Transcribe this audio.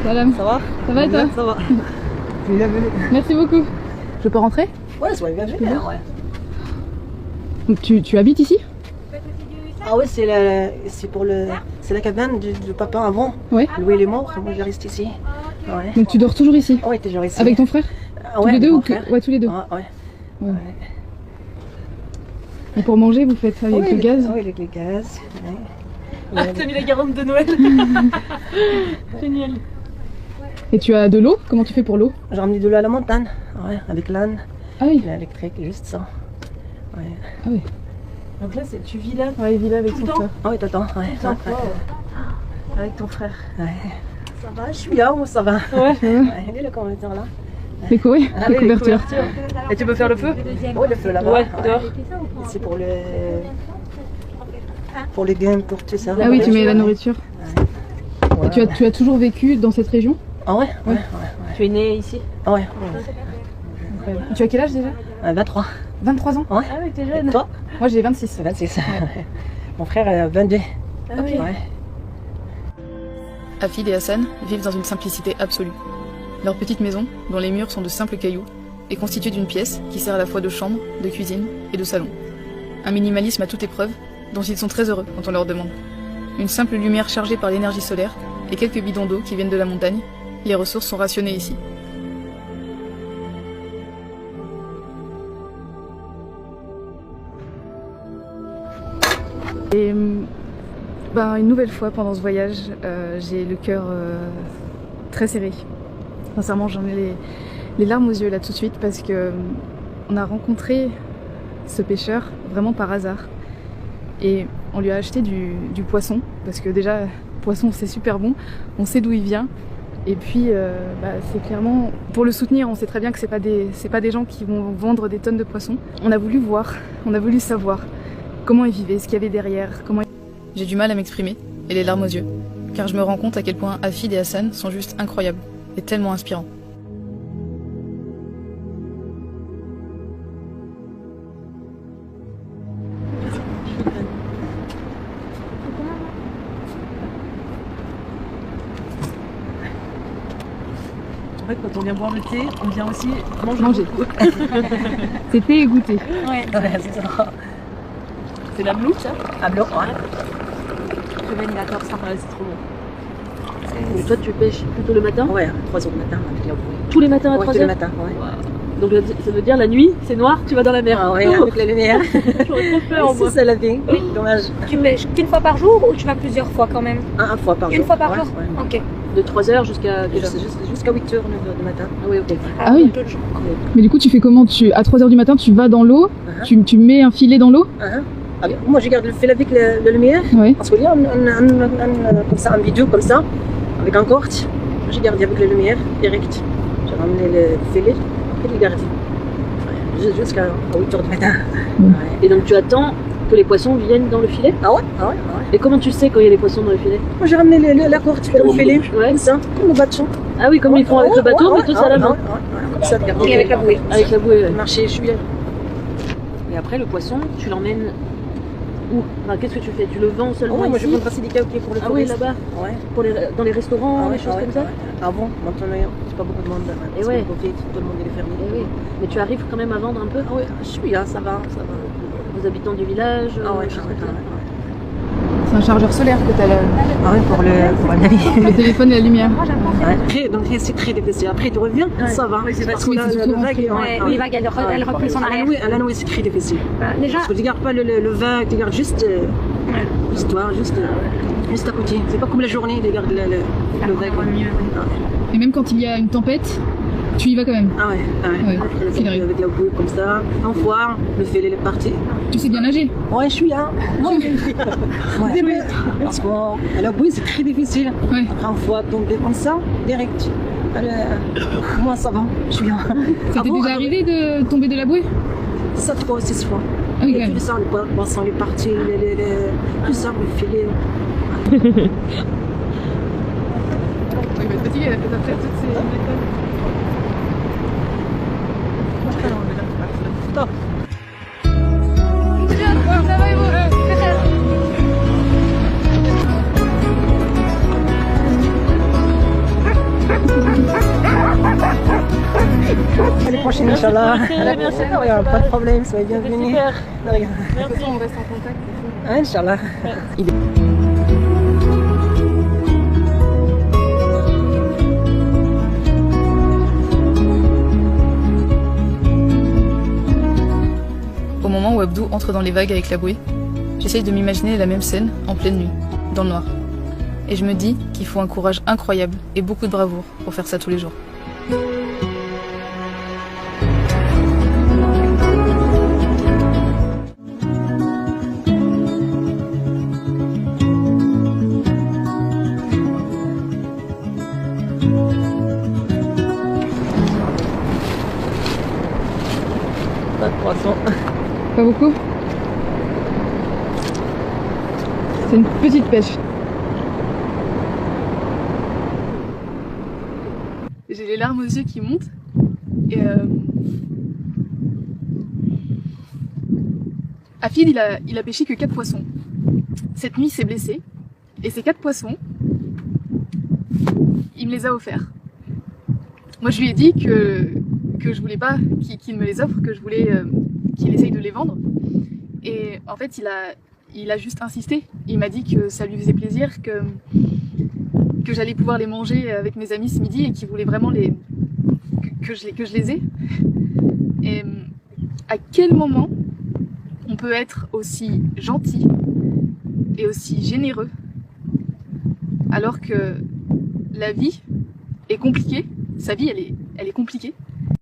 Salam. Ça va? Ça va et toi? Ça va. Merci beaucoup. Je peux rentrer? Ouais, soyez bienvenue. Ouais. Donc tu habites ici? Ah ouais, c'est la cabane du papa avant. Ouais. Lui il est mort, moi je reste ici. Ouais. Donc tu dors toujours ici? Ouais, toujours ici. Avec ton frère? Ah Tous ouais, les deux mon ou frère. Ouais, tous les deux. Ouais. Ouais. Et pour manger, vous faites avec le gaz? Oui, avec le gaz. Ouais. Ah, t'as mis la garante de Noël. Génial. Et tu as de l'eau? Comment tu fais pour l'eau? J'ai ramené de l'eau à la montagne, ouais, avec l'âne, Ah oui. l'électrique, juste ça. Ouais. Ah oui. Donc là, tu vis là? Ouais, il vit là avec Tout son le temps? frère. Ah oui, tout le temps, ouais. Tout le temps. Ouais. Avec ton frère. Ouais. Ça va, je suis là, moi ça va. Ouais. Ça va? Ouais, il est le converteur là. Les oui, Ah les oui, couvertures. Et tu peux faire le feu? Oui, le feu là-bas. Ouais, dehors. C'est pour les gains, pour tout ça. Ah oui, tu mets la nourriture. Ouais. Et tu as toujours vécu dans cette région? Ah ouais, ouais. Tu es né ici? Ouais. Tu as quel âge déjà? 23. 23 ans? Ouais. Ah oui, t'es Et jeune. toi? Moi j'ai 26. 26. Mon frère a 22. Ah oui. Ouais. Hafid et Hassan vivent dans une simplicité absolue. Leur petite maison, dont les murs sont de simples cailloux, est constituée d'une pièce qui sert à la fois de chambre, de cuisine et de salon. Un minimalisme à toute épreuve, dont ils sont très heureux quand on leur demande. Une simple lumière chargée par l'énergie solaire et quelques bidons d'eau qui viennent de la montagne, les ressources sont rationnées ici. Et une nouvelle fois pendant ce voyage, j'ai le cœur très serré. Sincèrement, j'en ai les larmes aux yeux là tout de suite parce que on a rencontré ce pêcheur vraiment par hasard et on lui a acheté du poisson parce que déjà poisson c'est super bon, on sait d'où il vient et puis c'est clairement pour le soutenir, on sait très bien que c'est pas des gens qui vont vendre des tonnes de poissons. On a voulu voir, on a voulu savoir comment il vivait, ce qu'il y avait derrière, J'ai du mal à m'exprimer et les larmes aux yeux car je me rends compte à quel point Hafid et Hassan sont juste incroyables et tellement inspirants. En fait, quand on vient boire le thé, on vient aussi Manger. C'est thé et goûter. Ouais. Ouais, c'est ça. C'est la blouse, ça? Ah, blanc, ouais. D'accord, ça. Ouais, c'est trop bon. Et toi, tu pêches plutôt le matin? Ouais, 3h du matin avec la bouée. Tous les matins à Ouais, 3h? tous les matins, ouais. Donc ça veut dire la nuit, c'est noir, tu vas dans la mer. Ah ouais, Oh, avec la lumière. j'aurais trop peur, moi. C'est ça la vie. Dommage. Tu pêches qu'une fois par jour ou tu vas plusieurs fois quand même? Un fois par jour. Une fois par Ouais, jour? ouais. Ok. De 3h jusqu'à quelle heure? Jusqu'à 8h, 9h du matin. Ah oui, ok. Ah oui. peu de gens. Mais du coup tu fais comment? À 3h du matin tu vas dans l'eau, tu mets un filet dans l'eau? Ah, moi je garde le fil avec la lumière. Ouais. Parce que là, comme ça, un vidéo comme ça, avec un corde. J'ai gardé avec la lumière, direct. J'ai ramené le filet et je l'ai gardé. Ouais, jusqu'à 8h du matin. Mm. Ouais. Et donc tu attends que les poissons viennent dans le filet? Ah ouais, ah ouais. Et comment tu sais quand il y a les poissons dans le filet? Moi j'ai ramené la corde pour le filet. Ouais. Comme ça, comme le bateau. Ah oui, comme ils font avec le bateau, mais toi c'est à la main. Comme ça, de garder. Et avec la bouée. Avec la bouée, ouais. Marché, je suis bien. Et après, le poisson, tu l'emmènes où? Enfin, qu'est-ce que tu fais? Tu le vends seulement Moi je ici? prends passer des caoutchoucs pour le Ah oui, touriste. là-bas, Ouais. dans les restaurants, les choses comme ça? Ah bon, maintenant c'est pas beaucoup de monde. Et Parce ouais. que Covid, tout le monde est fermé. Eh oui. Mais tu arrives quand même à vendre un peu? Ah ouais, je suis là, ça va. Aux habitants du village? Ah ouais, choses comme ça. C'est un chargeur solaire que tu as Ah ouais, pour la vie. le téléphone et la lumière. Après, donc c'est très difficile. Après, tu reviens, ça va. Oui, c'est parce oui, que c'est la surtout vague, Ouais, les vagues, elles repoussent en arrière. la nuit, c'est très difficile. Déjà, Parce que tu gardes pas le vin, tu gardes juste l'histoire, juste à côté. C'est pas comme la journée, tu gardes le vague. Et même quand il y a une tempête, tu y vas quand même. Ah ouais, Ouais, qu'il arrive. avec la bouée comme ça, en foire, le filet est parti. Tu sais bien nager. Ouais, je suis là. Ouais. Parce que la bouée, c'est très difficile. Ouais. Après, en fois, tomber comme ça, direct. Moi, ça va, je suis là. Ça t'est déjà arrivé de tomber de la bouée? 7 fois, 6 fois. Ah oui, quand Et même. tout ça, le poisson, les parties, tout ça, le filet. Il va être fatigué, elle a fait après toutes ces méthodes. Top. Ça va et vous? prochaine, Inch'Allah. Merci. Pas de problème, soyez bienvenus. Super. De rien. De toute façon, on reste en contact. Ah, Inch'Allah. Au moment où Abdou entre dans les vagues avec la bouée, j'essaye de m'imaginer la même scène en pleine nuit, dans le noir. Et je me dis qu'il faut un courage incroyable et beaucoup de bravoure pour faire ça tous les jours. Pas de poisson. Pas beaucoup? C'est une petite pêche. J'ai les larmes aux yeux qui montent et Hafid il a pêché que 4 poissons. Cette nuit il s'est blessé et ces 4 poissons il me les a offerts. Moi je lui ai dit que je voulais pas qu'il me les offre, que je voulais qu'il essaye de les vendre et en fait il a juste insisté. Il m'a dit que ça lui faisait plaisir, que j'allais pouvoir les manger avec mes amis ce midi et qu'il voulait vraiment que je les ai. Et à quel moment on peut être aussi gentil et aussi généreux alors que la vie est compliquée, sa vie elle est compliquée